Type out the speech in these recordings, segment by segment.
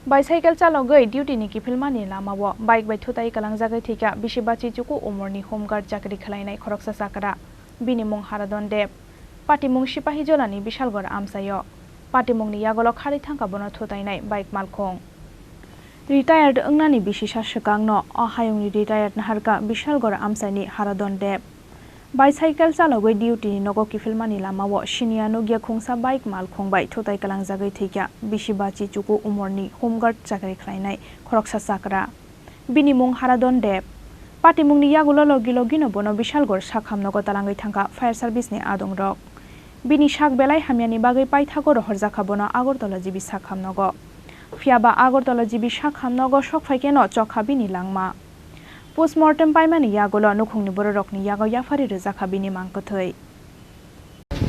Bicycle chalogoi duty ni Kiphilmani Lamao bike by Thutai Khlangjagwi Thowikha bisibachi chuku umorni homeguard Chakiri Khlainai Khoroksa sakara binimung haradon deb patimung sipahi jolani bishalgor amsayo patimungni yagolo khari thangka bono Thutai bike malkhong retired ungnani bisisa shakangno ahayungni retired naharka bishalgor amsani haradon deb bicycle chalogoi duty ni Nogo Kiphilmani Lamao Chini Nogo khungsa bike malkhong bai Thutai Khlangjagwi Thowikha bisibachi chuku umorni homeguard Chakiri Khlainai Khoroksa sakara binimung haradon deb patimungni yagulo logi no bono bishalgor sakhamnogo talangai thangka fire service ni adong rok bini sak belai hamyani bagai paithagor horjaka bono agortala jibi sakhamnogo fiaba agortala jibi sakhamnogo sokfaikeno chokha bini langma postmortem paimani yagulo nukhungni bororokni yago yafari rejaka bini mangkothoi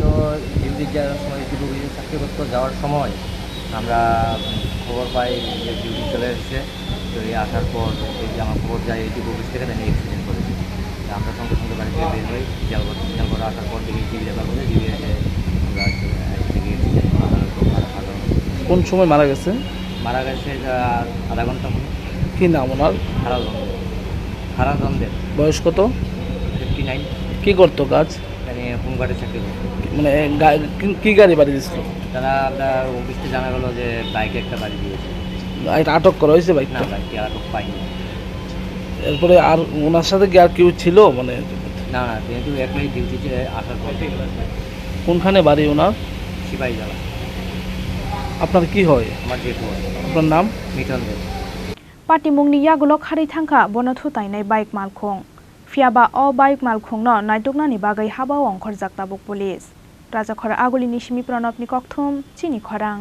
তো duty যাওয়ার সময় duty চাকরি করতে যাওয়ার সময় আমরা খবর পাই যে ডিউটি চলে এসেছে তো এই আসার পর এই যে আমার খবর যায় এইটি অফিস থেকে জানি অ্যাক্সিডেন্ট করেছে আমরা সঙ্গে সঙ্গে বাড়ি থেকে বের হই জেল করে আসার পর দেখি জিবি লেবার করে জিবি এসে আমরা কোন সময় মারা গেছে আধা ঘন্টা মতো কি নাম ওনার হারাদন্দের বয়স কত 59 কি করতো কাজ মানে হোমগার্ডে চাকরি করতো মানে কি গাড়ি বাড়ি দিছিল তারা আমরা অফিসে জানা গেল যে বাইকে একটা বাড়ি দিয়েছে এটা আটক করা হয়েছে বাইক না বাইকটি আটক পাইনি এরপরে আর ওনার সাথে কি আর কেউ ছিল মানে না না যেহেতু একলাই ডিউটিতে আসার পর কোনখানে বাড়ি ওনার সিপাহী জ্বালা আপনার কি হয় আমার যেহেতু আপনার নাম মিটন দেব patimungni yagulo khari thangka bono Thutai bike malkhong fiaba o bike malkhong no naituknani bagai haba ongkhor jaktabuk police raja khora agulini simi pranab ni kokthum Chini Khorang